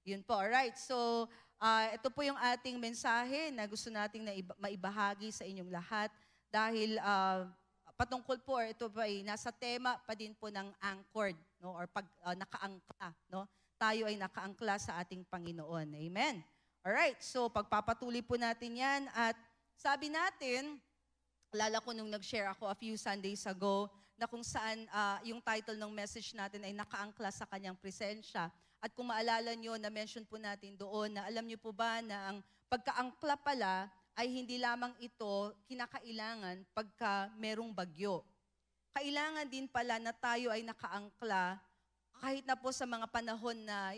Yun po, alright. So, ito po yung ating mensahe na gusto nating maibahagi sa inyong lahat dahil patungkol po, ito po ay nasa tema pa din po ng anchored, no? Or pag nakaangkla, no? Tayo ay nakaangkla sa ating Panginoon. Amen. Alright, so pagpapatuloy po natin yan at sabi natin, alala ko nung nag-share ako a few Sundays ago na kung saan yung title ng message natin ay nakaangkla sa kanyang presensya. At kung maalala nyo, na-mention po natin doon na alam nyo po ba na ang pagkaangkla pala ay hindi lamang ito kinakailangan pagka merong bagyo. Kailangan din pala na tayo ay nakaangkla kahit na po sa mga panahon na,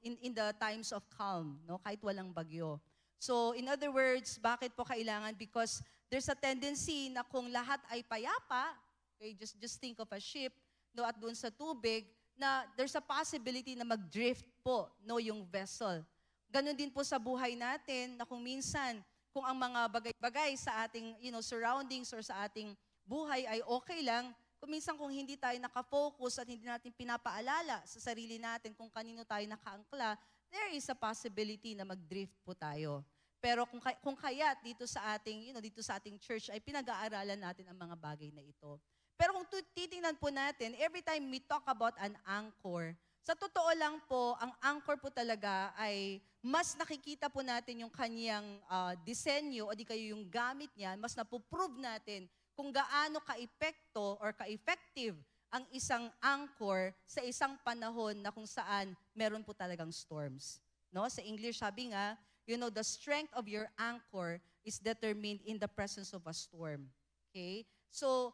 in the times of calm, no? Kahit walang bagyo. So, in other words, bakit po kailangan? Because there's a tendency na kung lahat ay payapa, okay, just think of a ship, no, at doon sa tubig, na there's a possibility na mag-drift po, no, yung vessel. Ganon din po sa buhay natin, na kung minsan, kung ang mga bagay-bagay sa ating, surroundings or sa ating buhay ay okay lang, minsan kung hindi tayo nakafocus at hindi natin pinapaalala sa sarili natin kung kanino tayo nakaangkla, there is a possibility na mag-drift po tayo. Pero kung kaya dito sa ating church ay pinag-aaralan natin ang mga bagay na ito. Pero kung titingnan po natin, every time we talk about an anchor, sa totoo lang po, ang anchor po talaga ay mas nakikita po natin yung kanyang disenyo o di kayo yung gamit niya, mas napoprove natin kung gaano ka-epekto or ka-effective ang isang anchor sa isang panahon na kung saan meron po talagang storms. No? Sa English, sabi nga, the strength of your anchor is determined in the presence of a storm. Okay? So,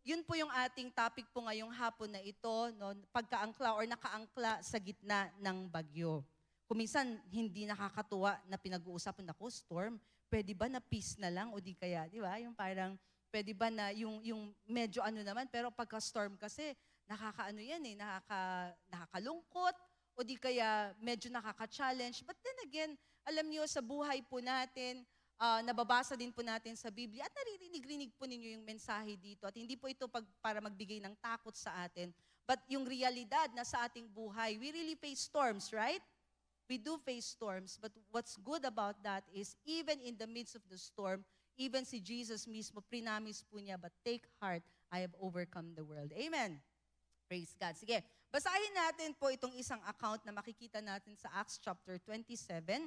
yun po yung ating topic po ngayong hapon na ito, no? Pagkaangkla or nakaangkla sa gitna ng bagyo. Kung minsan, hindi nakakatuwa na pinag-uusapan, storm, pwede ba na peace na lang o di kaya, di ba? Yung parang, pwede ba na yung medyo naman, pero pagka-storm kasi, nakakalungkot, o di kaya medyo nakaka-challenge. But then again, alam niyo, sa buhay po natin, nababasa din po natin sa Biblia, at naririnig-rinig po ninyo yung mensahe dito. At hindi po ito para magbigay ng takot sa atin, but yung realidad na sa ating buhay, we really face storms, right? We do face storms, but what's good about that is, even in the midst of the storm, even si Jesus mismo, prinamis po niya, but take heart, I have overcome the world. Amen. Praise God. Sige, basahin natin po itong isang account na makikita natin sa Acts chapter 27.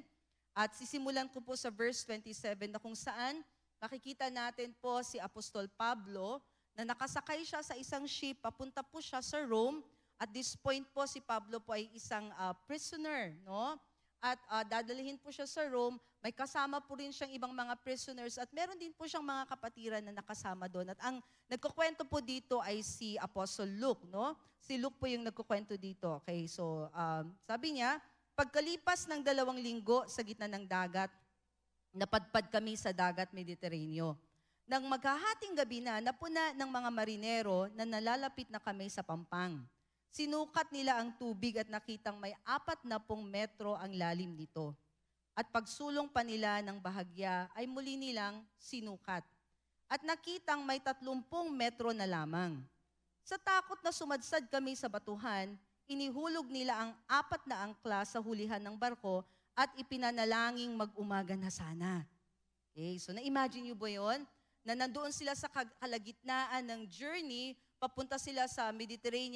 At sisimulan ko po sa verse 27 na kung saan makikita natin po si Apostol Pablo na nakasakay siya sa isang ship, papunta po siya sa Rome. At this point po, si Pablo po ay isang prisoner, no? At dadalhin po siya sa Rome, may kasama po rin siyang ibang mga prisoners at meron din po siyang mga kapatiran na nakasama doon. At ang nagkukwento po dito ay si Apostle Luke, no? Si Luke po yung nagkukwento dito. Okay, so sabi niya, pagkalipas ng 2 linggo sa gitna ng dagat, napadpad kami sa dagat Mediteraneo. Nang maghahating gabi na, napuna ng mga marinero na nalalapit na kami sa pampang. Sinukat nila ang tubig at nakitang may 40 metro ang lalim nito. At pagsulong pa nila ng bahagya ay muli nilang sinukat. At nakitang may 30 metro na lamang. Sa takot na sumadsad kami sa batuhan, inihulog nila ang 4 na angkla sa hulihan ng barko at ipinanalangin mag-umaga na sana. Okay, so na-imagine niyo ba yun? Na nandoon sila sa kalagitnaan ng journey, papunta sila sa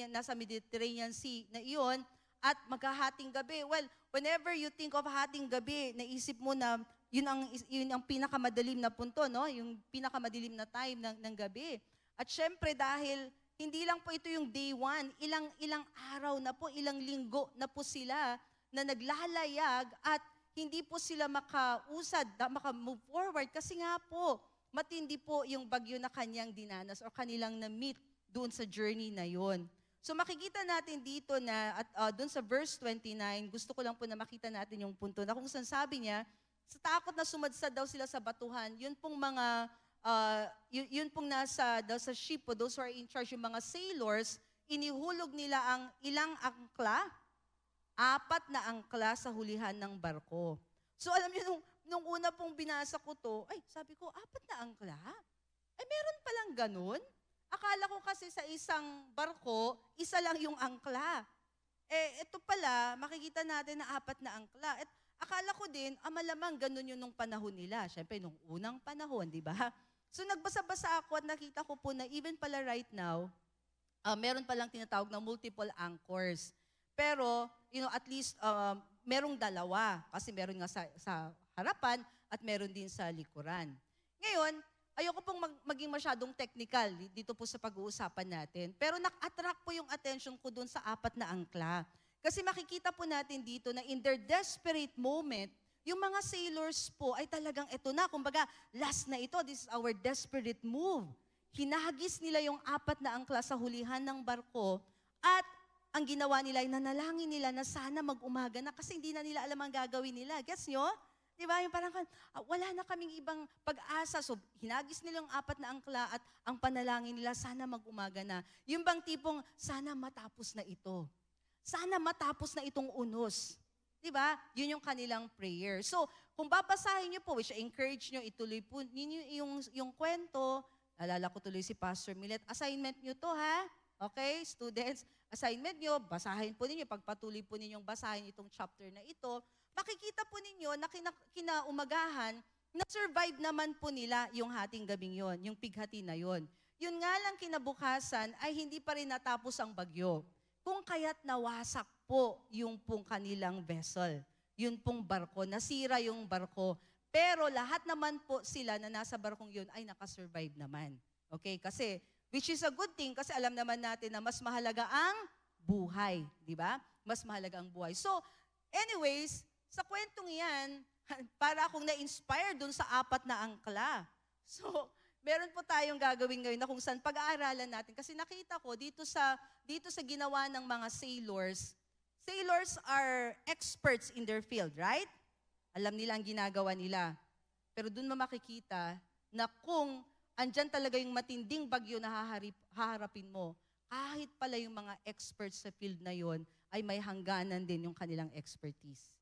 nasa Mediterranean Sea na iyon, at maghahating gabi. Well, whenever you think of hating gabi, naisip mo na yun ang pinakamadilim na punto, no? Yung pinakamadilim na time ng gabi. At syempre dahil hindi lang po ito yung day 1, ilang araw na po, ilang linggo na po sila na naglalayag at hindi po sila maka-move forward kasi nga po, matindi po yung bagyo na kanyang dinanas o kanilang na-meet doon sa journey na yon. So makikita natin dito na, at doon sa verse 29, gusto ko lang po na makita natin yung punto na kung saan sabi niya, sa takot na sumadsad daw sila sa batuhan, yun pong nasa ship po, those who are in charge, yung mga sailors, inihulog nila ang ilang angkla, 4 na angkla sa hulihan ng barko. So alam niyo, nung una pong binasa ko to, sabi ko, 4 na angkla? Meron palang ganun? Akala ko kasi sa isang barko, isa lang yung angkla. Ito pala, makikita natin na 4 na angkla. At akala ko din, malamang ganun yun nung panahon nila. Siyempre, nung unang panahon, di ba? So nagbasa-basa ako at nakita ko po na even pala right now, meron palang tinatawag na multiple anchors. Pero, at least merong dalawa. Kasi meron nga sa harapan at meron din sa likuran. Ngayon, ayoko pong maging masyadong technical dito po sa pag-uusapan natin. Pero nak-attract po yung attention ko dun sa 4 na angkla. Kasi makikita po natin dito na in their desperate moment, yung mga sailors po ay talagang eto na. Kumbaga, last na ito. This is our desperate move. Hinahagis nila yung 4 na angkla sa hulihan ng barko at ang ginawa nila ay nanalangin nila na sana mag-umaga na kasi hindi na nila alam ang gagawin nila. Gets nyo? Diba? Yung parang wala na kaming ibang pag-asa. So, hinagis nila yung 4 na angkla at ang panalangin nila, sana mag-umaga na. Yung bang tipong, sana matapos na ito. Sana matapos na itong unos. Diba? Yun yung kanilang prayer. So, kung babasahin nyo po, which I encourage nyo, ituloy po ninyo yung kwento. Alala ko tuloy si Pastor Millet. Assignment nyo to, ha? Okay, students? Assignment nyo, basahin po ninyo. Pagpatuloy po ninyong basahin itong chapter na ito, makikita po ninyo na kinaumagahan, na-survive naman po nila yung hating gabing yon, yung pighati na yon. Yun nga lang kinabukasan ay hindi pa rin natapos ang bagyo. Kung kaya't nawasak po yung pong kanilang vessel, yun pong barko, nasira yung barko. Pero lahat naman po sila na nasa barkong yun ay nakasurvive naman. Okay? Kasi, which is a good thing kasi alam naman natin na mas mahalaga ang buhay. Di ba? Mas mahalaga ang buhay. So, anyways, sa kwentong yan, para akong na-inspire dun sa 4 na angkla. So, meron po tayong gagawin ngayon na kung saan pag-aaralan natin. Kasi nakita ko dito sa ginawa ng mga sailors are experts in their field, right? Alam nila ang ginagawa nila. Pero dun makikita na kung andyan talaga yung matinding bagyo na haharapin mo, kahit pala yung mga experts sa field na yon ay may hangganan din yung kanilang expertise.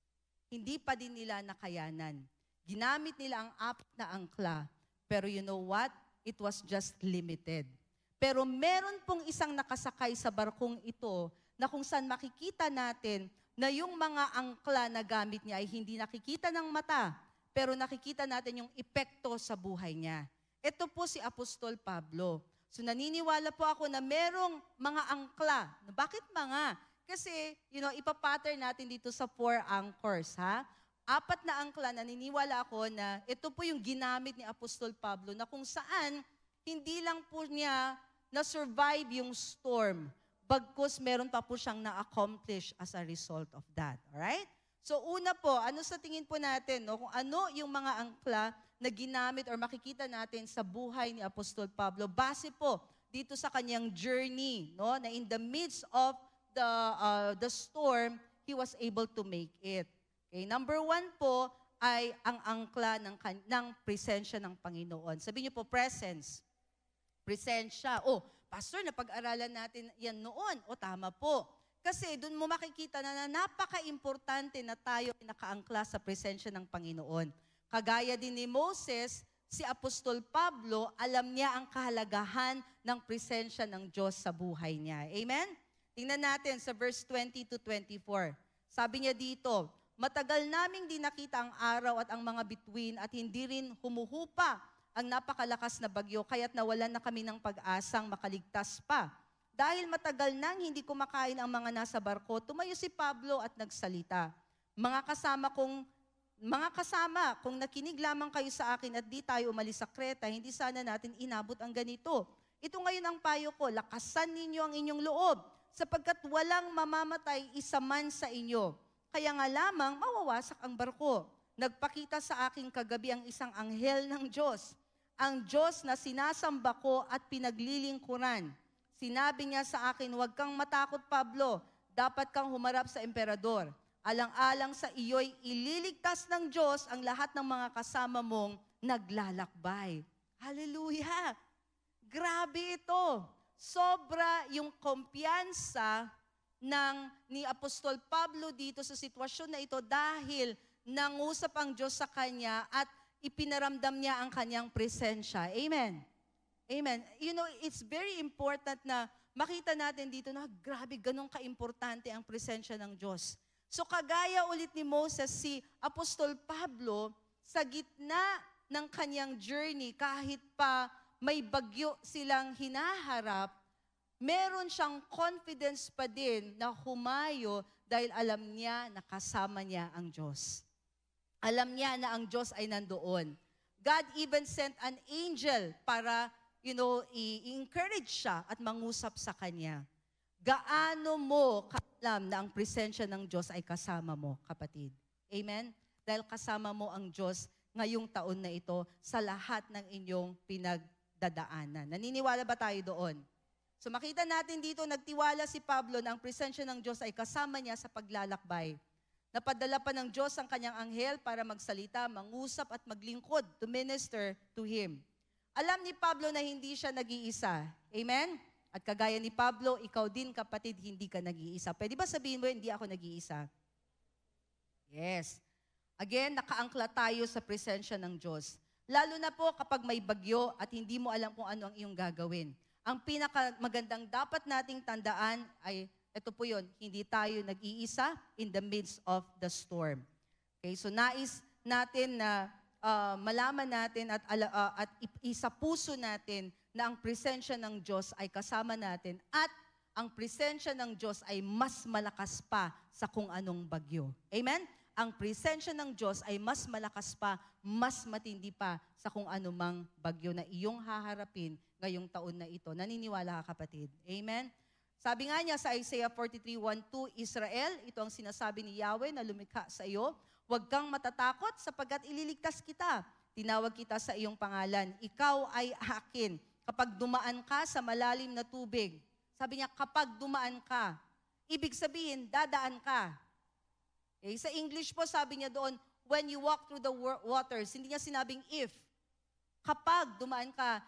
Hindi pa din nila nakayanan. Ginamit nila ang 4 na angkla, pero you know what? It was just limited. Pero meron pong isang nakasakay sa barkong ito na kung saan makikita natin na yung mga angkla na gamit niya ay hindi nakikita ng mata, pero nakikita natin yung epekto sa buhay niya. Ito po si Apostol Pablo. So naniniwala po ako na merong mga angkla. Bakit mga? Kasi, ipapattern natin dito sa 4 anchors, ha? 4 na angkla, naniniwala ako na ito po yung ginamit ni Apostol Pablo na kung saan hindi lang po niya na-survive yung storm, bagkus meron pa po siyang na-accomplish as a result of that. Alright? So una po, ano sa tingin po natin, no? Kung ano yung mga angkla na ginamit or makikita natin sa buhay ni Apostol Pablo, base po dito sa kanyang journey, no? Na in the midst of the storm, he was able to make it. Okay, number 1 po ay ang angkla ng presensya ng Panginoon. Sabi niyo po, presence. Presensya. Pastor, napag-aralan natin yan noon. Tama po. Kasi doon mo makikita na napaka-importante na tayo ay nakaangkla sa presensya ng Panginoon. Kagaya din ni Moses, si Apostol Pablo, alam niya ang kahalagahan ng presensya ng Diyos sa buhay niya. Amen? Tingnan natin sa verse 20 to 24. Sabi niya dito, matagal naming di nakita ang araw at ang mga bituin at hindi rin humuhupa ang napakalakas na bagyo kaya't nawalan na kami ng pag-asang makaligtas pa. Dahil matagal nang hindi kumakain ang mga nasa barko, tumayo si Pablo at nagsalita. Mga kasama, kung nakinig lamang kayo sa akin at di tayo umalis sa Kreta, hindi sana natin inabot ang ganito. Ito ngayon ang payo ko, lakasan ninyo ang inyong loob, sapagkat walang mamamatay isa man sa inyo. Kaya nga lamang mawawasak ang barko. Nagpakita sa akin kagabi ang isang anghel ng Diyos, ang Diyos na sinasamba ko at pinaglilingkuran. Sinabi niya sa akin, huwag kang matakot, Pablo, dapat kang humarap sa emperador. Alang-alang sa iyo'y ililigtas ng Diyos ang lahat ng mga kasama mong naglalakbay. Hallelujah! Grabe ito! Sobra yung kumpiyansa ni Apostol Pablo dito sa sitwasyon na ito dahil nangusap ang Diyos sa kanya at ipinaramdam niya ang kanyang presensya. Amen. Amen. It's very important na makita natin dito na grabe, ganun kaimportante ang presensya ng Diyos. So kagaya ulit ni Moses, si Apostol Pablo, sa gitna ng kanyang journey, kahit pa may bagyo silang hinaharap, meron siyang confidence pa din na humayo dahil alam niya na kasama niya ang Diyos. Alam niya na ang Diyos ay nandoon. God even sent an angel para, i-encourage siya at mangusap sa kanya. Gaano mo alam na ang presensya ng Diyos ay kasama mo, kapatid? Amen? Dahil kasama mo ang Diyos ngayong taon na ito sa lahat ng inyong pinagdadaanan. Naniniwala ba tayo doon? So makita natin dito, nagtiwala si Pablo na ang presensya ng Diyos ay kasama niya sa paglalakbay. Napadala pa ng Diyos ang kanyang anghel para magsalita, mangusap at maglingkod to minister to him. Alam ni Pablo na hindi siya nag-iisa. Amen? At kagaya ni Pablo, ikaw din kapatid, hindi ka nag-iisa. Pwede ba sabihin mo, hindi ako nag-iisa? Yes. Again, nakaangkla tayo sa presensya ng Diyos. Lalo na po kapag may bagyo at hindi mo alam kung ano ang iyong gagawin. Ang pinakamagandang dapat nating tandaan ay, ito po yun, hindi tayo nag-iisa in the midst of the storm. Okay, so nais natin na malaman natin at isa puso natin na ang presensya ng Diyos ay kasama natin at ang presensya ng Diyos ay mas malakas pa sa kung anong bagyo. Amen? Ang presensya ng Diyos ay mas malakas pa, mas matindi pa sa kung anumang bagyo na iyong haharapin ngayong taon na ito. Naniniwala ka, kapatid? Amen? Sabi nga niya sa Isaiah 43:1-2, Israel, ito ang sinasabi ni Yahweh na lumikha sa iyo, huwag kang matatakot sapagkat ililigtas kita. Tinawag kita sa iyong pangalan. Ikaw ay akin. Kapag dumaan ka sa malalim na tubig, sabi niya, kapag dumaan ka, ibig sabihin, dadaan ka. Okay? Sa English po, sabi niya doon, when you walk through the waters, hindi niya sinabing if. Kapag dumaan ka,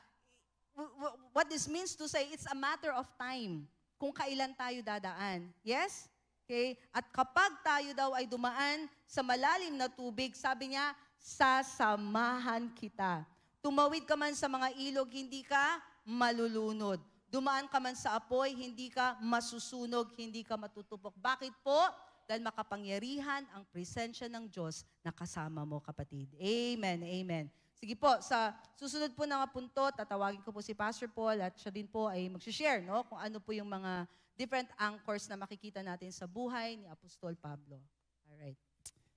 what this means to say, it's a matter of time kung kailan tayo dadaan. Yes? Okay? At kapag tayo daw ay dumaan sa malalim na tubig, sabi niya, sasamahan kita. Tumawid ka man sa mga ilog, hindi ka malulunod. Dumaan ka man sa apoy, hindi ka masusunog, hindi ka matutupok. Bakit po? Dahil makapangyarihan ang presensya ng Diyos na kasama mo, kapatid. Amen, amen. Sige po, sa susunod po na punto, tatawagin ko po si Pastor Paul at siya din po ay mag-share, no, kung ano po yung mga different anchors na makikita natin sa buhay ni Apostol Pablo. Alright.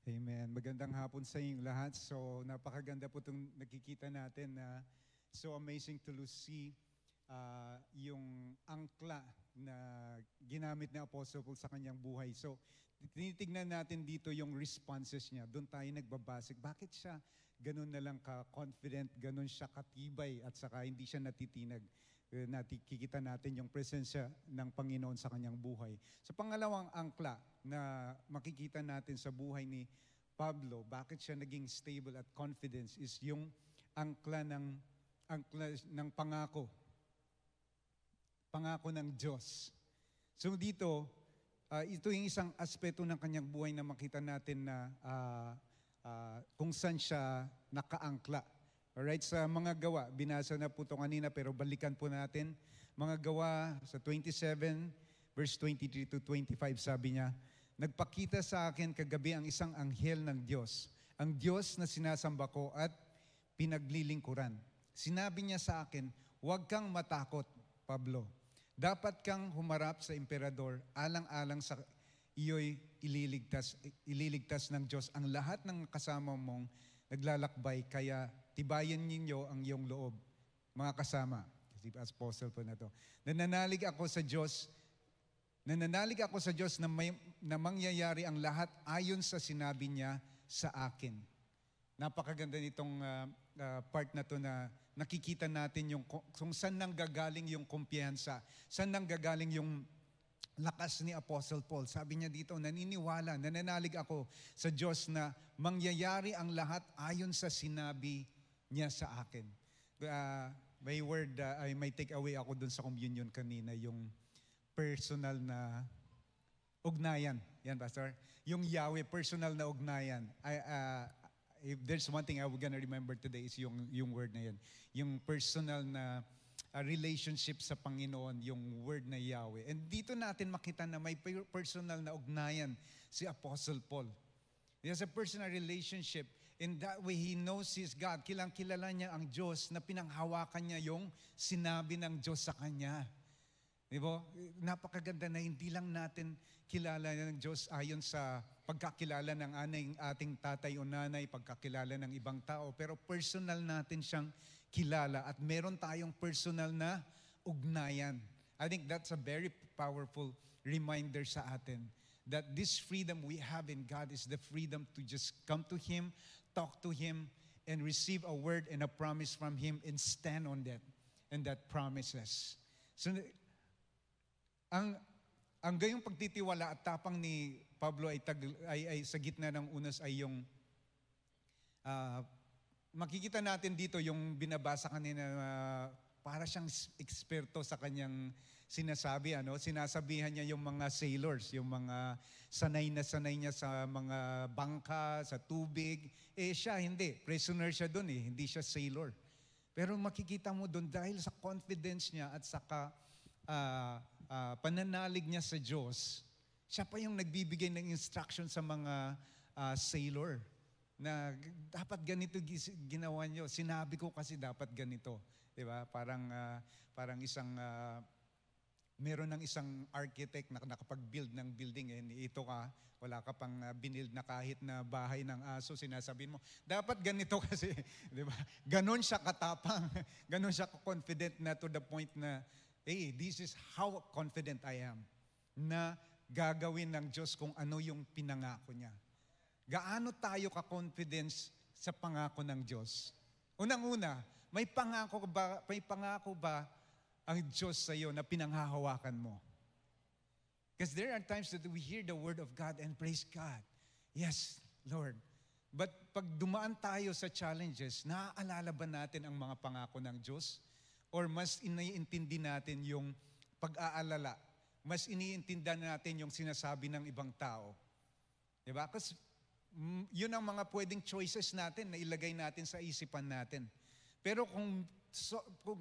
Amen. Magandang hapon sa inyong lahat. So, napakaganda po itong nakikita natin na so amazing to see yung angkla na ginamit ni Apostle Paul sa kanyang buhay. So, tinitignan natin dito yung responses niya. Doon tayo nagbabasik. Bakit siya ganun na lang ka-confident, ganun siya katibay at saka hindi siya natitinag. Nakikita natin yung presensya ng Panginoon sa kanyang buhay. Sa pangalawang angkla na makikita natin sa buhay ni Pablo, bakit siya naging stable at confidence is yung angkla ng pangako. Pangako ng Diyos. So dito, ito yung isang aspeto ng kanyang buhay na makita natin na kung saan siya nakaangkla. Alright, sa mga gawa, binasa na po ito kanina pero balikan po natin. Mga gawa sa 27, verse 23-25, sabi niya, nagpakita sa akin kagabi ang isang anghel ng Diyos, ang Diyos na sinasamba ko at pinaglilingkuran. Sinabi niya sa akin, huwag kang matakot, Pablo. Dapat kang humarap sa emperador, alang-alang sa iyo'y ililigtas ng Diyos ang lahat ng kasama mong naglalakbay, kaya tibayan ninyo ang iyong loob, mga kasama. Kasi apostle po na to. Nananalig ako sa Diyos na mangyayari ang lahat ayon sa sinabi niya sa akin. Napakaganda nitong part na to na nakikita natin yung kung saan nanggagaling yung kumpiyansa, saan nanggagaling yung lakas ni Apostle Paul. Sabi niya dito, nananalig ako sa Diyos na mangyayari ang lahat ayon sa sinabi niya sa akin. May word, may take away ako dun sa communion kanina, yung personal na ugnayan. Yan, Pastor? Yung Yahweh, personal na ugnayan. If there's one thing I'm gonna remember today is yung word na yan. Yung personal na relationship sa Panginoon, yung word na Yahweh. And dito natin makita na may personal na ugnayan si Apostle Paul. He has a personal relationship. In that way, he knows his God. Kilala niya ang Diyos na pinanghawakan niya yung sinabi ng Diyos sa kanya. Di ba? Napakaganda na hindi lang natin kilala ng Diyos ayon sa pagkakilala ng ating tatay o nanay, pagkakilala ng ibang tao, pero personal natin siyang kilala at meron tayong personal na ugnayan. I think that's a very powerful reminder sa atin that this freedom we have in God is the freedom to just come to Him, talk to Him, and receive a word and a promise from Him and stand on that and that promises. So, ang gayong pagtitiwala at tapang ni Pablo ay sa gitna ng unos ay yung makikita natin dito yung binabasa kanina para siyang eksperto sa kanyang sinasabi. Sinasabihan niya yung mga sailors, yung mga sanay niya sa mga bangka, sa tubig. Siya hindi. Prisoner siya doon hindi siya sailor. Pero makikita mo doon dahil sa confidence niya at saka pananalig niya sa Diyos, siya pa yung nagbibigay ng instruction sa mga sailor na dapat ganito ginawa niyo. Sinabi ko kasi dapat ganito. Diba? Parang isang, meron ng isang architect na nakapag-build ng building. Ito ka, wala ka pang binild na kahit na bahay ng aso, sinasabihin mo, dapat ganito kasi. Diba? Ganon siya katapang. Ganon siya confident na to the point na, hey, this is how confident I am na gagawin ng Diyos kung ano yung pinangako niya. Gaano tayo ka-confidence sa pangako ng Diyos? Unang-una, may pangako ba ang Diyos sa iyo na pinanghahawakan mo? Because there are times that we hear the word of God and praise God. Yes, Lord. But pag dumaan tayo sa challenges, naaalala ba natin ang mga pangako ng Diyos? Or mas iniintindi natin yung pag-aalala, mas iniintindihan natin yung sinasabi ng ibang tao. Diba? Kasi yun ang mga pwedeng choices natin na ilagay natin sa isipan natin. Pero kung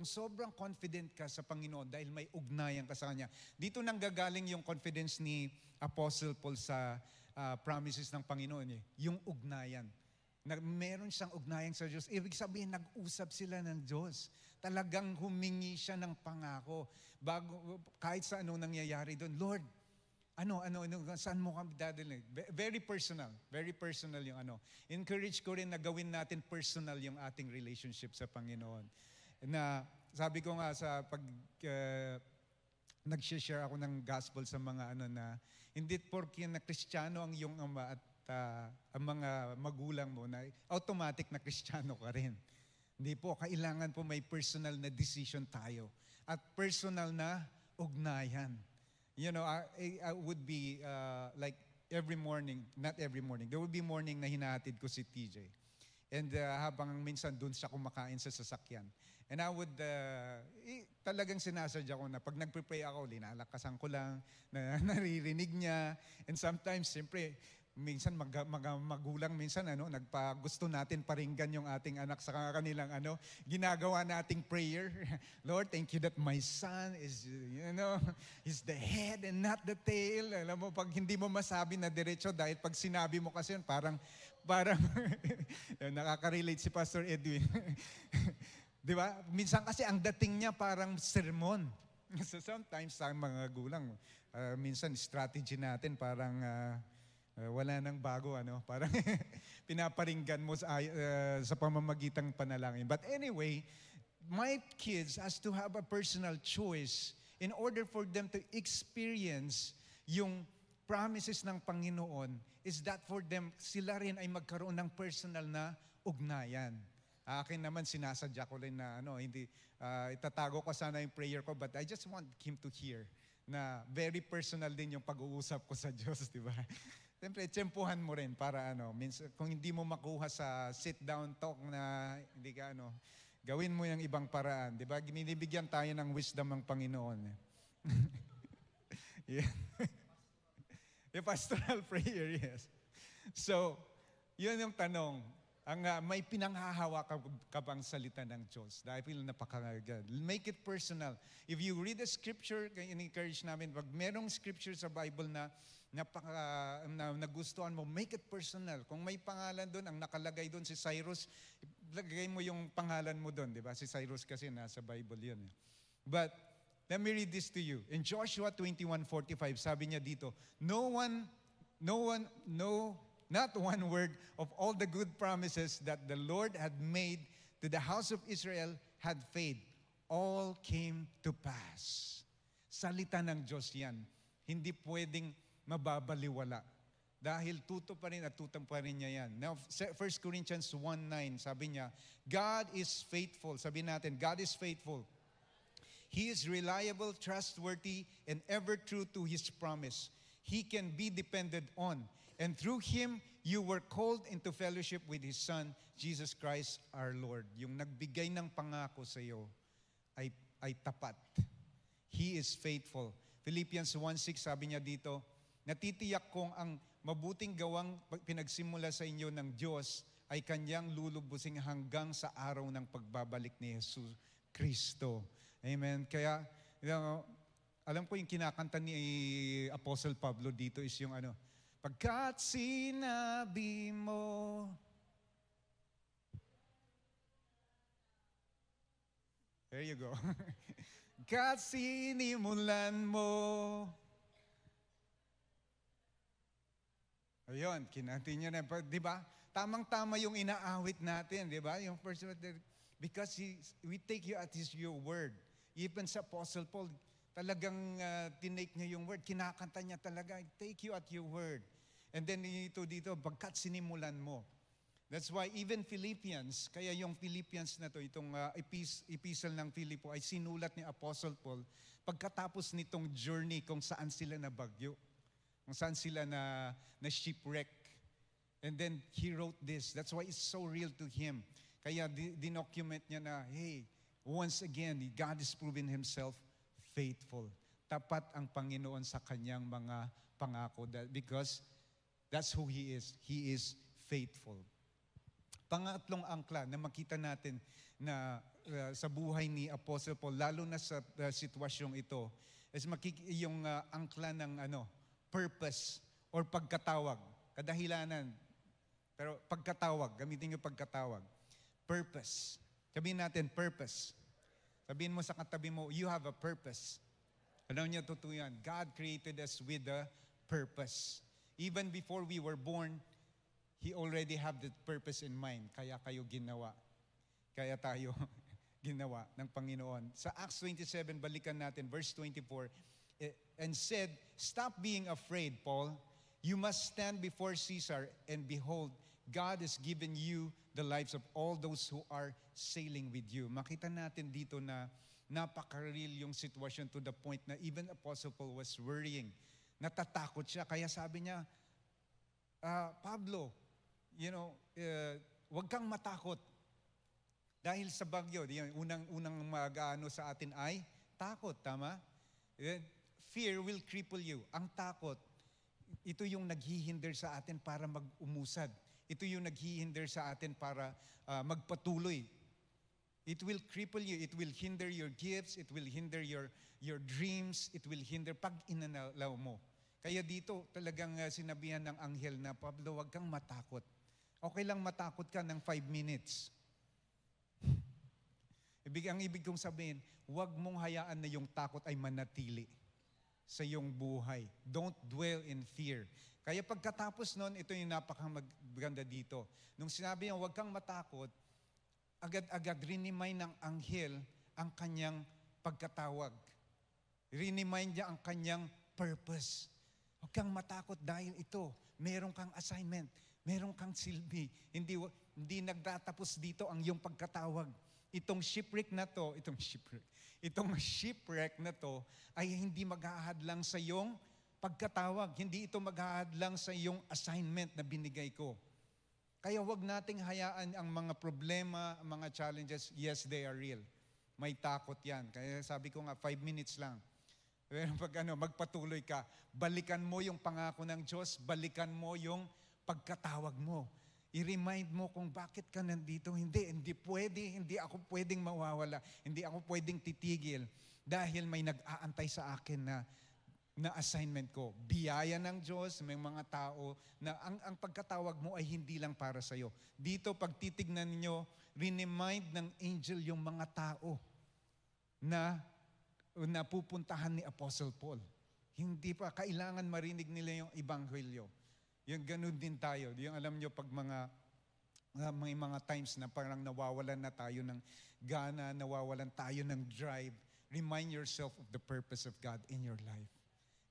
sobrang confident ka sa Panginoon dahil may ugnayan ka sa Kanya, dito nang gagaling yung confidence ni Apostle Paul sa promises ng Panginoon. Yung ugnayan. Meron siyang ugnayan sa Diyos. Ibig sabihin, nag-usap sila ng Diyos. Talagang humingi siya ng pangako. Kahit sa anong nangyayari doon, Lord, saan mo kami dadalhin? Very personal yung Encourage ko rin na gawin natin personal yung ating relationship sa Panginoon. Na sabi ko nga sa pag nag-share ako ng gospel sa mga na hindi porke na Kristiyano ang iyong ama at ang mga magulang mo na automatic na Kristiyano ka rin. Hindi po, kailangan po may personal na decision tayo at personal na ugnayan. You know, I would be like every morning, not every morning, there would be morning na hinahatid ko si TJ. And habang minsan doon siya kumakain sa sasakyan. And I would, talagang sinasadya ko na pag nagpe-pray ako, linalakasan ko lang, na naririnig niya. And sometimes, siyempre, minsan magulang minsan nagpagusto natin paringgan yung ating anak sa kanilang ginagawa nating prayer. Lord, thank you that my son is is the head and not the tail. Alam mo, pag hindi mo masabi na diretso dahil pag sinabi mo kasi yun, parang nakaka-relate si Pastor Edwin. Di ba? Minsan kasi ang dating niya parang sermon. So sometimes sa mga gulang, minsan strategy natin parang wala nang bago, parang pinaparinggan mo sa pamamagitang panalangin. But anyway, my kids has to have a personal choice in order for them to experience yung promises ng Panginoon is that for them, sila rin ay magkaroon ng personal na ugnayan. Akin naman, sinasadya ko rin na hindi, itatago ko sana yung prayer ko, but I just want him to hear na very personal din yung pag-uusap ko sa Diyos, di ba? Siyempre, tsempuhan mo rin para minsan, kung hindi mo makuha sa sit-down talk na hindi ka gawin mo yung ibang paraan. Di ba? Binibigyan tayo ng wisdom ng Panginoon. Yeah. Yung pastoral prayer, yes. So, yun yung tanong. May pinanghahawa ka bang salita ng Diyos? Dahil napakaganda. Make it personal. If you read the scripture, in-encourage namin, pag merong scripture sa Bible na nagustuhan mo, make it personal. Kung may pangalan doon, ang nakalagay doon si Cyrus, lagay mo yung pangalan mo doon, di ba? Si Cyrus kasi nasa Bible yun. But, let me read this to you. In Joshua 21:45, sabi niya dito, not one word of all the good promises that the Lord had made to the house of Israel had failed. All came to pass. Salita ng Diyos yan. Hindi pwedeng mababaliwala. Dahil tuto pa rin at tutang pa rin niya yan. Now, 1 Corinthians 1:9, sabi niya, God is faithful. Sabi natin, God is faithful. He is reliable, trustworthy, and ever true to His promise. He can be depended on. And through Him, you were called into fellowship with His Son, Jesus Christ our Lord. Yung nagbigay ng pangako sa iyo ay tapat. He is faithful. Philippians 1:6, sabi niya dito, natitiyak kong ang mabuting gawang pinagsimula sa inyo ng Diyos ay Kanyang lulubusin hanggang sa araw ng pagbabalik ni Jesus Kristo. Amen. Kaya, alam ko yung kinakanta ni Apostle Pablo dito is yung pagkat sinabi mo. There you go. Pagkat sinimulan mo. Ayun, kinantin nyo na. Di ba? Tamang-tama yung inaawit natin. Di ba? Yung first word, because we take you at your word. Even sa Apostle Paul, talagang tinake niya yung word. Kinakanta niya talaga, take you at your word. And then dito, pagkat sinimulan mo. That's why even Philippians, kaya yung Philippians na to, itong epistle ng Filipo ay sinulat ni Apostle Paul pagkatapos nitong journey kung saan sila nabagyo, kung saan sila na shipwreck. And then he wrote this. That's why it's so real to him. Kaya dinocument niya na, hey, once again, God is proven Himself faithful. Tapat ang Panginoon sa Kanyang mga pangako because that's who He is. He is faithful. Pangatlong angkla na makita natin na sa buhay ni Apostle Paul, lalo na sa sitwasyong ito, is yung angkla ng purpose or pagkatawag. Kadahilanan. Pero pagkatawag, gamitin yung pagkatawag. Purpose. Sabihin natin, purpose. Sabihin mo sa katabi mo, you have a purpose. Alam niyo, totoo yan. God created us with a purpose. Even before we were born, He already have that purpose in mind. Kaya kayo ginawa. Kaya tayo ginawa ng Panginoon. Sa Acts 27, balikan natin, verse 24, and said, stop being afraid, Paul. You must stand before Caesar, and behold, God has given you the lives of all those who are sailing with you. Makita natin dito na napaka-real yung sitwasyon to the point na even Apostle Paul was worrying. Natatakot siya. Kaya sabi niya, Pablo, wag kang matakot. Dahil sa bagyo, unang mag-ano sa atin ay takot, tama? Fear will cripple you. Ang takot, ito yung naghihinder sa atin para mag-umusad. Ito yung naghihinder sa atin para magpatuloy. It will cripple you. It will hinder your gifts. It will hinder your dreams. It will hinder pag inanalaw mo. Kaya dito talagang sinabihan ng anghel na, Pablo, wag kang matakot. Okay lang matakot ka ng 5 minutes. Ang ibig kong sabihin, wag mong hayaan na yung takot ay manatili sa iyong buhay. Don't dwell in fear. Kaya pagkatapos nun, ito yung napakaganda dito. Nung sinabi niya, huwag kang matakot, agad-agad rinimind ng anghel ang kanyang pagkatawag. Rinimind niya ang kanyang purpose. Huwag kang matakot dahil ito, meron kang assignment, meron kang silbi. Hindi nagtatapos dito ang iyong pagkatawag. Itong shipwreck na to ay hindi maghahadlang sa iyong pagkatawag. Hindi ito maghahadlang sa iyong assignment na binigay ko. Kaya huwag nating hayaan ang mga problema, mga challenges, yes, they are real. May takot yan. Kaya sabi ko nga, 5 minutes lang. Pero pag magpatuloy ka, balikan mo yung pangako ng Diyos, balikan mo yung pagkatawag mo. I-remind mo kung bakit ka nandito. Hindi pwede, hindi ako pwedeng mawawala. Hindi ako pwedeng titigil dahil may nag-aantay sa akin na assignment ko. Biyaya ng Diyos, may mga tao na ang pagkatawag mo ay hindi lang para sa'yo. Dito, pag titignan ninyo, remind ng angel yung mga tao na pupuntahan ni Apostle Paul. Hindi pa, kailangan marinig nila yung ebanghelyo. Yung ganun din tayo. Yung alam nyo, pag may mga times na parang nawawalan na tayo ng gana, nawawalan tayo ng drive, remind yourself of the purpose of God in your life.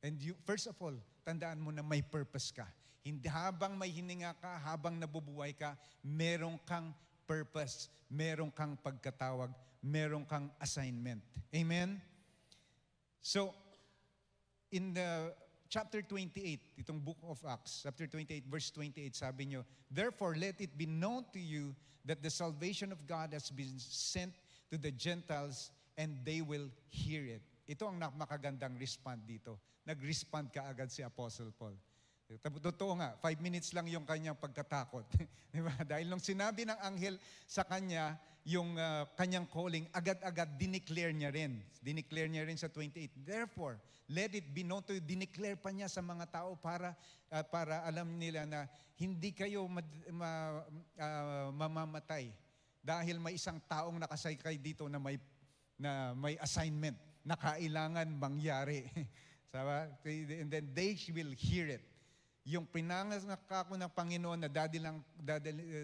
And first of all, tandaan mo na may purpose ka. Hindi habang may hininga ka, habang nabubuhay ka, merong kang purpose, merong kang pagkatawag, merong kang assignment. Amen? So, in the chapter 28, itong book of Acts, chapter 28, verse 28, sabi nyo, "Therefore, let it be known to you that the salvation of God has been sent to the Gentiles and they will hear it." Ito ang makagandang respond dito. Nag-respond ka agad si Apostle Paul. Totoo nga, 5 minutes lang yung kanyang pagkatakot. Diba? Dahil nung sinabi ng anghel sa kanya, yung kanyang calling, agad-agad dineclare niya rin. Dineclare niya rin sa 28. Therefore, let it be known to you. Dineclare pa niya sa mga tao para alam nila na hindi kayo mamamatay. Dahil may isang taong nakasakay dito na may assignment na kailangan mangyari. And then they will hear it. Yung pinanganak ako ng Panginoon na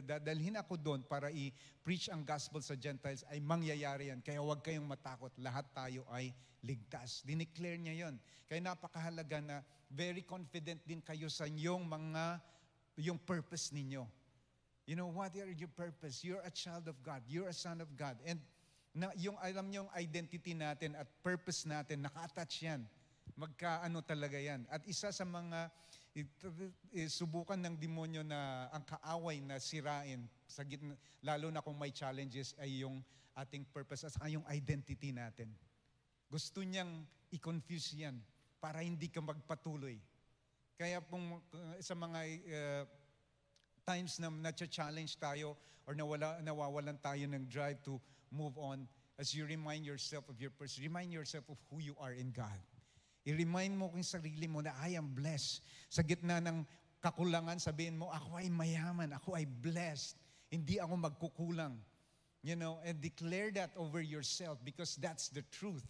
dadalhin ako doon para i-preach ang gospel sa Gentiles ay mangyayari yan. Kaya huwag kayong matakot. Lahat tayo ay ligtas. Dineclare niya yon. Kaya napakahalaga na very confident din kayo sa yung purpose ninyo. You know, what are your purpose? You're a child of God. You're a son of God. And yung alam niyo yung identity natin at purpose natin, naka-attach yan. Magkaano talaga yan. At isa sa mga subukan ng demonyo na ang kaaway na sirain sa gitna, lalo na kung may challenges, ay yung ating purpose at saka yung identity natin. Gusto niyang i-confuse yan para hindi ka magpatuloy. Kaya sa mga times na na-challenge tayo or nawawalan tayo ng drive to move on, as you remind yourself of your purpose, remind yourself of who you are in God. I-remind mo kung sarili mo na I am blessed. Sa gitna ng kakulangan, sabihin mo, ako ay mayaman, ako ay blessed. Hindi ako magkukulang. You know, and declare that over yourself because that's the truth.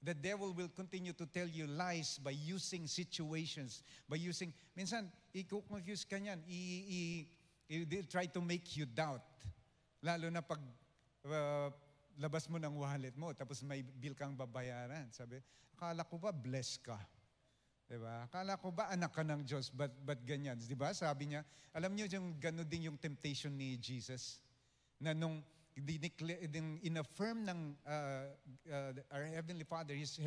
The devil will continue to tell you lies by using situations, minsan, i-confuse ka niyan. They'll try to make you doubt. Lalo na pag labas mo ng wallet mo, tapos may bill kang babayaran. Sabi, akala ko ba blessed ka? Diba? Akala ko ba anak ka ng Diyos? But ganyan. Diba? Sabi niya, alam niyo yung gano'n din yung temptation ni Jesus? Na nung in-affirm ng our Heavenly Father, His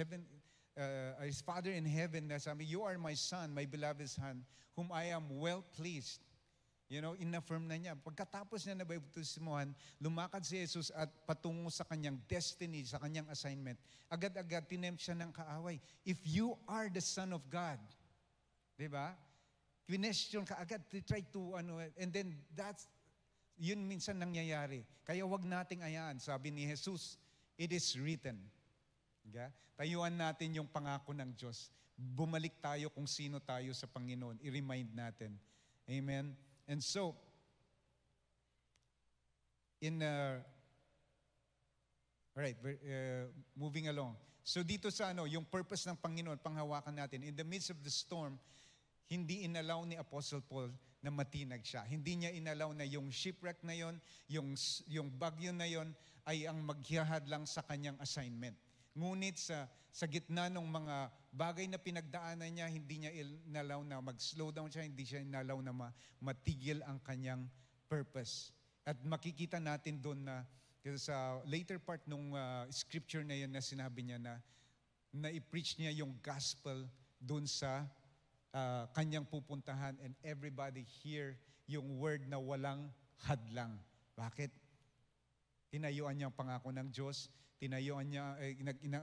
Father in heaven, na sabi, "You are my Son, my beloved Son, whom I am well pleased." You know, in-affirm na niya. Pagkatapos niya na bautismuhan, lumakad si Jesus at patungo sa kanyang destiny, sa kanyang assignment. Agad-agad tinempt siya ng kaaway. If you are the Son of God, di ba? Question ka agad, try to, and then yun minsan nangyayari. Kaya wag nating ayaan. Sabi ni Jesus, it is written. Okay? Tayuan natin yung pangako ng Diyos. Bumalik tayo kung sino tayo sa Panginoon. I-remind natin. Amen? And so, moving along. So dito sa yung purpose ng Panginoon, panghawakan natin. In the midst of the storm, hindi inalaw ni Apostle Paul na matinag siya. Hindi niya inalaw na yung shipwreck na yon, yung bagyo na yon ay ang maghihad lang sa kanyang assignment. Ngunit sa gitna ng mga bagay na pinagdaanan niya, hindi niya inalaw na mag-slow down siya, hindi siya inalaw na matigil ang kanyang purpose. At makikita natin doon na sa later part ng scripture na yan na sinabi niya na i-preach niya yung gospel doon sa kanyang pupuntahan and everybody hear yung word na walang hadlang. Bakit? Tinayuan niya ang pangako ng Diyos, tinayuan niya,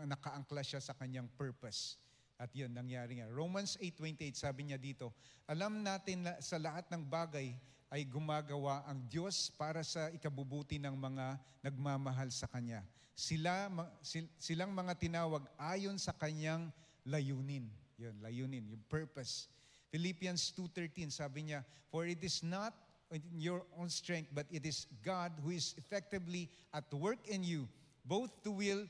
nakaangkla siya sa kanyang purpose. At yun, nangyari nga. Romans 8:28, sabi niya dito, alam natin na sa lahat ng bagay ay gumagawa ang Diyos para sa ikabubuti ng mga nagmamahal sa Kanya. Silang mga tinawag ayon sa Kanyang layunin. Yun, layunin, yung purpose. Philippians 2:13, sabi niya, "For it is not in your own strength, but it is God who is effectively at work in you, both to will,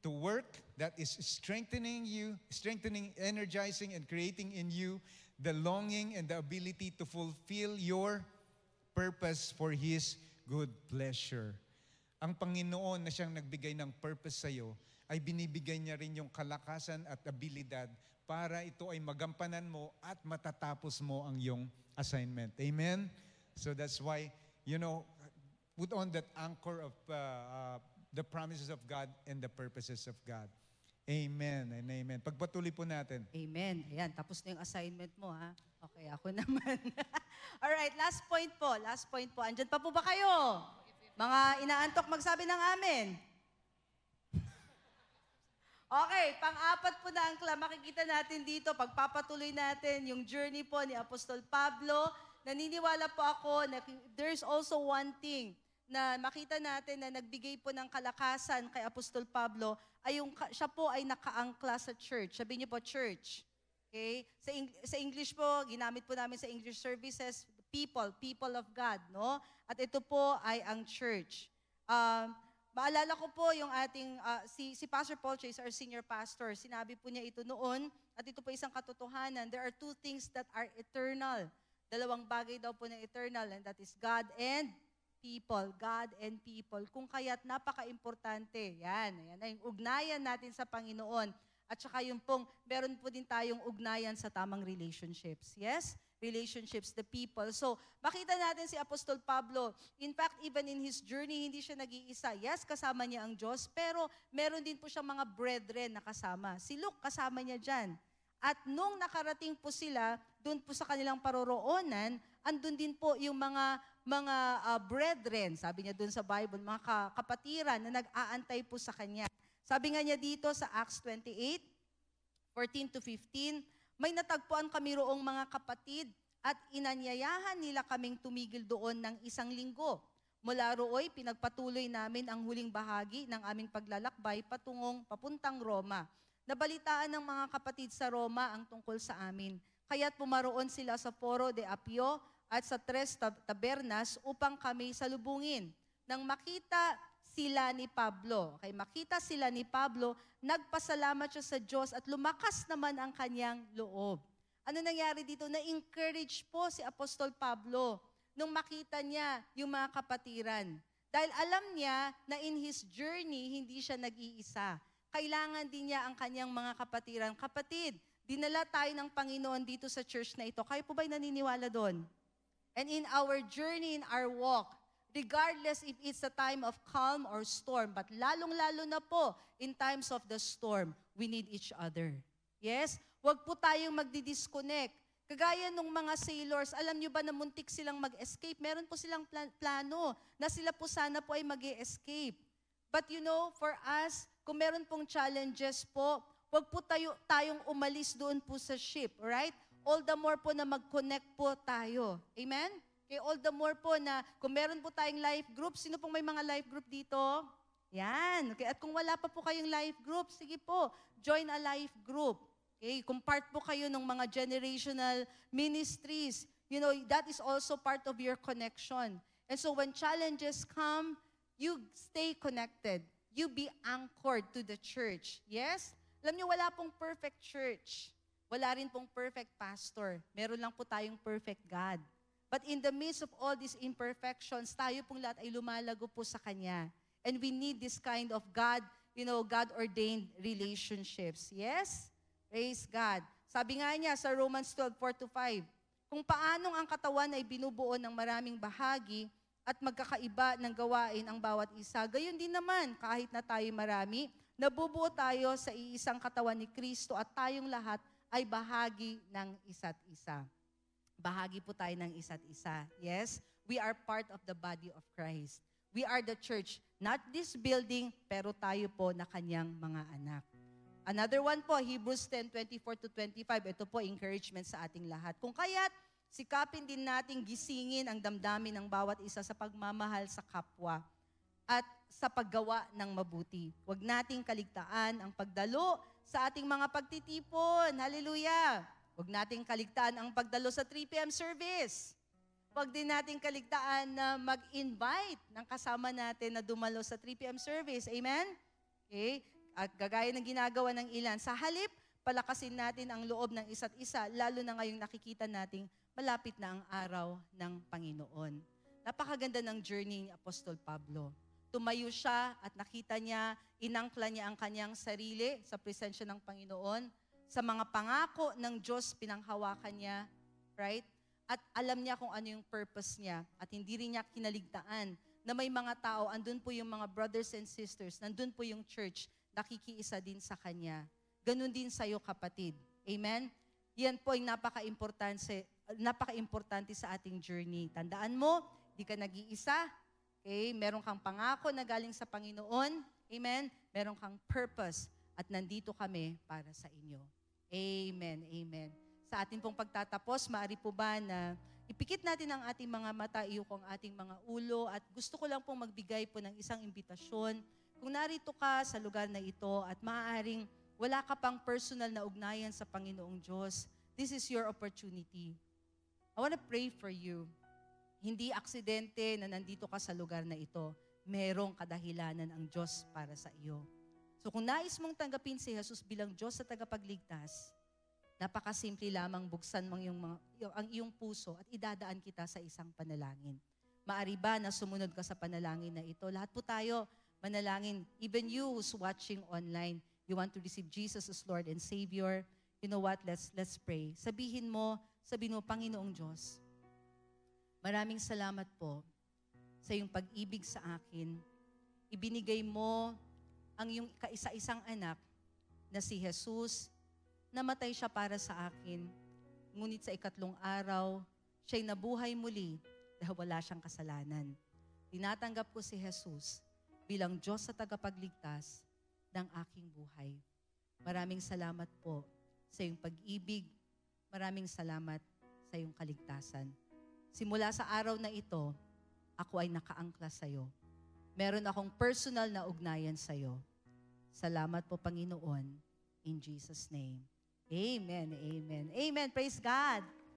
to work that is strengthening you, energizing, and creating in you the longing and the ability to fulfill your purpose for His good pleasure." Ang Panginoon na siyang nagbigay ng purpose sa iyo, ay binibigay niya rin yung kalakasan at abilidad para ito ay magampanan mo at matatapos mo ang iyong assignment. Amen? So that's why, put on that anchor of the promises of God and the purposes of God. Amen and amen. Pagpatuloy po natin. Amen. Ayan, tapos na yung assignment mo, ha? Okay, ako naman. Alright, last point po. Last point po. Andyan pa po ba kayo? Mga inaantok magsabi ng amen. Okay, pang-apat po na angkla, makikita natin dito, pagpapatuloy natin yung journey po ni Apostol Pablo. Naniniwala po ako na there's also one thing na makita natin na nagbigay po ng kalakasan kay Apostol Pablo, ay siya po ay nakaangkla sa church. Sabi niyo po, church. Okay? Sa English po, ginamit po namin sa English services, people of God, no? At ito po ay ang church. Maalala ko po yung ating, si Pastor Paul Chase, our senior pastor, sinabi po niya ito noon, at ito po isang katotohanan, there are two things that are eternal. Dalawang bagay daw po na eternal, and that is God and people. God and people. Kung kaya't napaka-importante, yan yung ugnayan natin sa Panginoon. At saka yung pong, meron po din tayong ugnayan sa tamang relationships. Yes? Relationships, the people. So, makita natin si Apostol Pablo. In fact, even in his journey, hindi siya nag-iisa. Yes, kasama niya ang Diyos, pero meron din po siyang mga brethren na kasama. Si Luke, kasama niya dyan. At nung nakarating po sila, doon po sa kanilang paroroonan, andun din po yung mga brethren, sabi niya doon sa Bible, mga kapatiran na nag-aantay po sa kanya. Sabi nga niya dito sa Acts 28:14-15, "May natagpuan kami roong mga kapatid at inanyayahan nila kaming tumigil doon ng 1 linggo. Mula rooy, pinagpatuloy namin ang huling bahagi ng aming paglalakbay papuntang Roma. Nabalitaan ng mga kapatid sa Roma ang tungkol sa amin. Kaya't pumaroon sila sa Foro de Apio at sa Tres Tabernas upang kami salubungin. Nang makita sila ni Pablo, nagpasalamat siya sa Diyos at lumakas naman ang kanyang loob." Ano nangyari dito? Na-encourage po si Apostol Pablo nung makita niya yung mga kapatiran. Dahil alam niya na in his journey, hindi siya nag-iisa. Kailangan din niya ang kanyang mga kapatiran. Kapatid, dinala tayo ng Panginoon dito sa church na ito. Kayo po ba'y naniniwala doon? And in our journey, in our walk, regardless if it's a time of calm or storm, but lalong-lalo na po, in times of the storm, we need each other. Yes? Huwag po tayong magdi-disconnect. Kagaya nung mga sailors, alam nyo ba na muntik silang mag-escape? Meron po silang plano na sila po sana po ay mag-escape. But for us, kung meron pong challenges po, huwag po tayong umalis doon po sa ship, right? All the more po na mag-connect po tayo. Amen? Okay, all the more po na kung meron po tayong life group, sino pong may mga life group dito? Yan. Okay, at kung wala pa po kayong life group, sige po, join a life group. Okay, kung part po kayo ng mga generational ministries, that is also part of your connection. And so when challenges come, you stay connected. You be anchored to the church. Yes? Alam niyo, wala pong perfect church. Wala rin pong perfect pastor. Meron lang po tayong perfect God. But in the midst of all these imperfections, tayo pong lahat ay lumalago po sa Kanya. And we need this kind of God-ordained relationships. Yes? Praise God. Sabi nga niya sa Romans 12:4-5, "Kung paanong ang katawan ay binubuo ng maraming bahagi at magkakaiba ng gawain ang bawat isa, gayon din naman, kahit na tayo marami, nabubuo tayo sa iisang katawan ni Kristo at tayong lahat ay bahagi ng isa't isa." Bahagi po tayo ng isa't isa. Yes? We are part of the body of Christ. We are the church. Not this building, pero tayo po na kanyang mga anak. Another one po, Hebrews 10:24-25. Ito po, encouragement sa ating lahat. "Kung kaya't sikapin din nating gisingin ang damdamin ng bawat isa sa pagmamahal sa kapwa at sa paggawa ng mabuti. Huwag nating kaligtaan ang pagdalo sa ating mga pagtitipon. Hallelujah! Huwag nating kaligtaan ang pagdalo sa 3 p.m. service. Huwag din nating kaligtaan na mag-invite ng kasama natin na dumalo sa 3 p.m. service. Amen? Okay? At gagaya ng ginagawa ng ilan, sa halip, palakasin natin ang loob ng isa't isa, lalo na ngayong nakikita nating malapit na ang araw ng Panginoon. Napakaganda ng journey ni Apostol Pablo. Tumayo siya at nakita niya, inangkla niya ang kanyang sarili sa presensya ng Panginoon. Sa mga pangako ng Diyos, pinanghawakan niya, right? At alam niya kung ano yung purpose niya. At hindi rin niya kinaligtaan na may mga tao, andun po yung mga brothers and sisters, nandun po yung church, nakikiisa din sa kanya. Ganun din sa'yo, kapatid. Amen? Yan po ay napaka-importante sa ating journey. Tandaan mo, di ka nag-iisa. Okay? Meron kang pangako na galing sa Panginoon. Amen? Meron kang purpose. At nandito kami para sa inyo. Amen. Amen. Sa ating pong pagtatapos, maaari po ba na ipikit natin ang ating mga mata, iyukong ating mga ulo, at gusto ko lang pong magbigay po ng isang imbitasyon. Kung narito ka sa lugar na ito at maaaring wala ka pang personal na ugnayan sa Panginoong Diyos, this is your opportunity. I want to pray for you. Hindi aksidente na nandito ka sa lugar na ito. Merong kadahilanan ang Diyos para sa iyo. So kung nais mong tanggapin si Jesus bilang Diyos sa tagapagligtas, napakasimple lamang buksan mo ang iyong puso at idadaan kita sa isang panalangin. Maari ba na sumunod ka sa panalangin na ito? Lahat po tayo manalangin. Even you who's watching online, you want to receive Jesus as Lord and Savior, you know what? Let's pray. Sabihin mo, Panginoong Diyos, maraming salamat po sa iyong pag-ibig sa akin. Ibinigay mo ang iyong kaisa-isang anak na si Jesus. Namatay siya para sa akin. Ngunit sa 3 araw, siya'y nabuhay muli dahil wala siyang kasalanan. Tinatanggap ko si Jesus bilang Diyos sa tagapagligtas ng aking buhay. Maraming salamat po sa iyong pag-ibig. Maraming salamat sa iyong kaligtasan. Simula sa araw na ito, ako ay nakaangkla sa iyo. Meron akong personal na ugnayan sa iyo. Salamat po, Panginoon. In Jesus' name. Amen. Amen. Amen. Praise God.